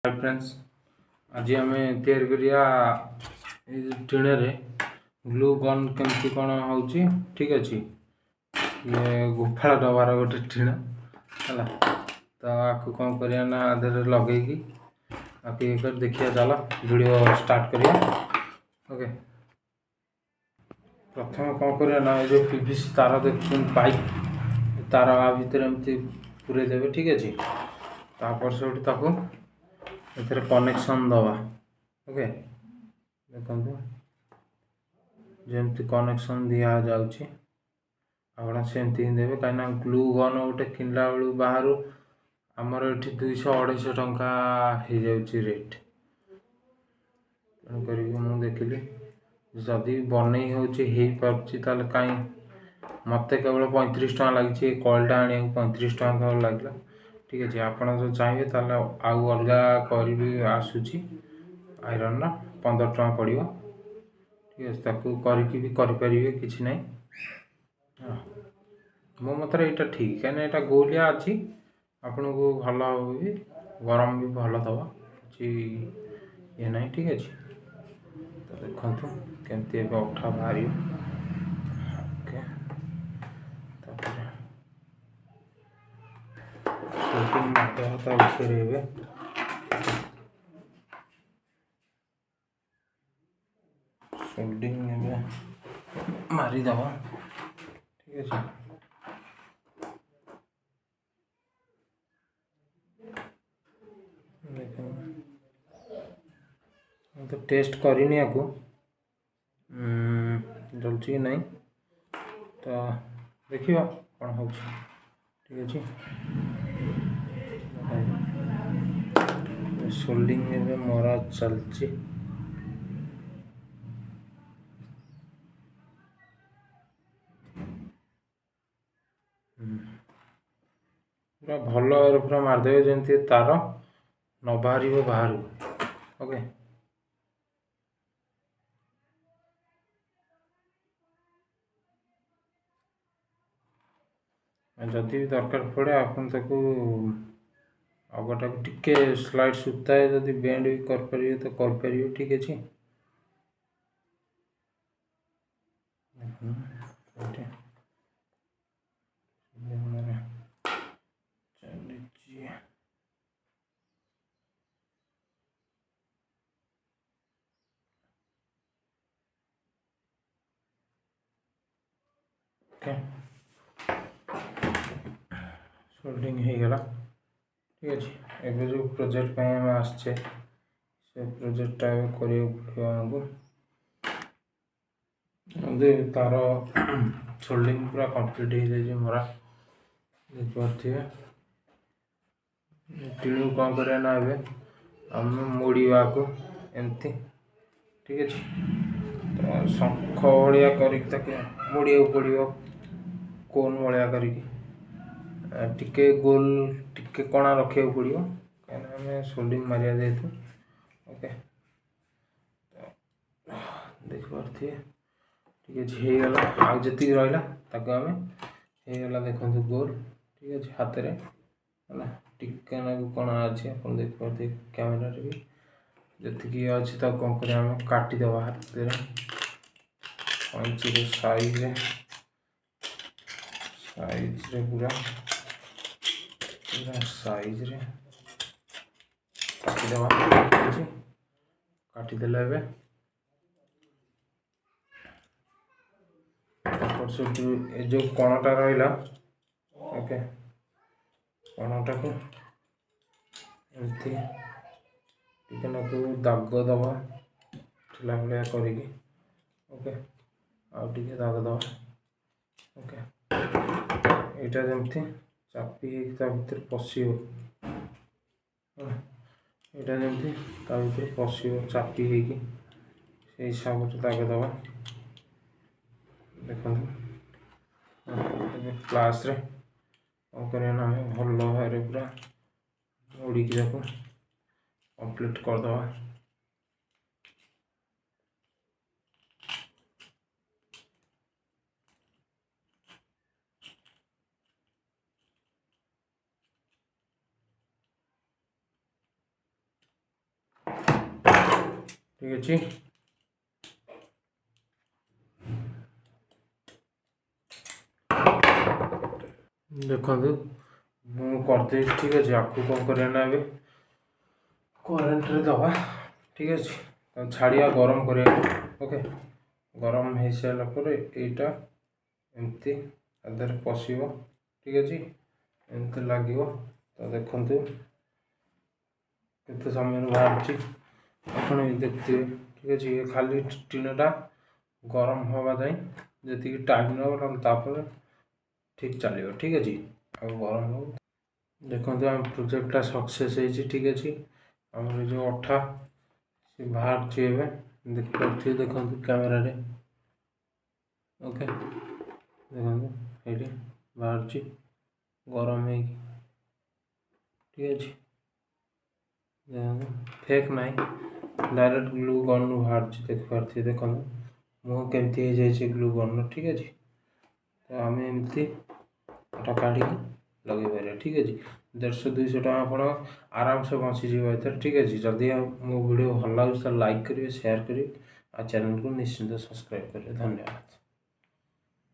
Hi friends, आज आम तैयारी करिया टीण ग्लू गन केमती कौन हो ठीक अच्छे। ये गुफा डबार गोटे टीण है तो आपको कौन करिया ना आधे लगे आप ये कर देखिए। चलो वीडियो स्टार्ट करिया। ओके, प्रथम कौन करिया ना जो पीवीसी तार देखते पाइप तार आ भितर एमती पूरे देवे ठीक अच्छे। तापर से ताको एथरे कनेक्शन दवा। ओके, देखो जमती कनेक्शन दिया जाउची आपण सेमती देवे कहीं ग्लू गन गोटे किनला बेलू बाहर आमर ये 200-250 टंका हो जाऊँगी रेट। तेणुक मुझे देखिली जदि बनई हो पारे कहीं मत केवल 35 टका लगी कॉलटा आने 35 टका लगला ठीक अच्छे। आप जो चाहिए ताल आउ अलग कॉल भी आसूची आयरन ना 15 टका पड़ो ठीक है। ताकू करके भी करें किसी ना मो मत यहाँ ठीक है यहाँ गोलिया अच्छी आपन को भल भी गरम भी भल दबा कि ये ना ठीक अच्छे। तो देखो केमती अठा बाहर ओके शूटिंग विषय सोल्डिंग मारिदब ठीक अच्छे। तो टेस्ट करनी आपको जलुची कि नहीं तो देखिए कौन हो ठीक अच्छे। सोल्डिंग में मरा चलची पूरा भल पूरा मारदेवे जमी तार न बाहर बाहर। ओके, जदि भी दरकार पड़े आपन ताकू अगटा टिके स्लाइड सुता है जदि बेंड भी कर परिए तो कर परिए ठीक अच्छे। ओके, सोल्डिंग हो गला ठीक अच्छे। एवं जो प्रोजेक्ट आम आसचे से प्रोजेक्टा करमको तार सोल्डिंग पूरा कंप्लीट हो जाए मोरा देखिए। टीणु कौन करें ना आम मोड़ा को एमती ठीक अच्छे। तो शंख भाया कर मोड़ा पड़ो कोन भाया करके गोल टिके कणा रखा पड़ो कहीं आम सोल्डिंग मारिया जेहेतु। ओके, देख पारे ठीक अच्छे हो गला आउ जी रहा आम होगला देखो गोल ठीक अच्छे हाथ में है टिके ना कणा अच्छे आप देख पारे कैमेरा भी जी अच्छे। तो कौन कर काटिदे हाथ में कैंची साइज पूरा पूरा साइज रे काटिदे काटिदेला जो कणटा रहा ओके कणटा को एमती दाग दबा ठेला भाया करके ओके आउ टे दाग दबा। ओके, यहाँ जमती चापी भर पशो यहाँ जमती भर पशो चापी से हिसाब से दाग दबा। देखो क्लास रे कौन करना भल भाव पूरा उड़ी कंप्लीट करदे। ठीक अच्छे। देखो करदे ठीक अच्छे। आपको कौन करना है करेन्ट रे दबा ठीक अच्छे छाड़िया गरम करिया ओके गरम हो सारापर यहीटा एमती आधार पशिब ठीक अच्छे एमती लगे तो देखु केते समय बाहर आप देखते ठीक अच्छे ये खाली टीनटा गरम हवा जाए जी टाइम नपर ठीक चलो ठीक अच्छे आ गरम हो देखो आम प्रोजेक्टा सक्सेस है ठीक अच्छे आम जो अठा से बाहर देखिए देखो कैमेरा रे ओके देखो ये बाहर गरम है ठीक अच्छे फेक नाई डायरेक्ट ग्लू गन बाहर देखिए देखो मुँह केमती जाए ग्लू गन ठीक अच्छे तो आम एमती अटा काढ़ी लगे पारे ठीक अच्छे 150-200 टका आप आराम से बचीजे ठीक अच्छे जदि मो वीडियो भल लगे तो लाइक करेंगे शेयर करेंगे और चैनल को निश्चिंत सब्सक्राइब करेंगे। धन्यवाद।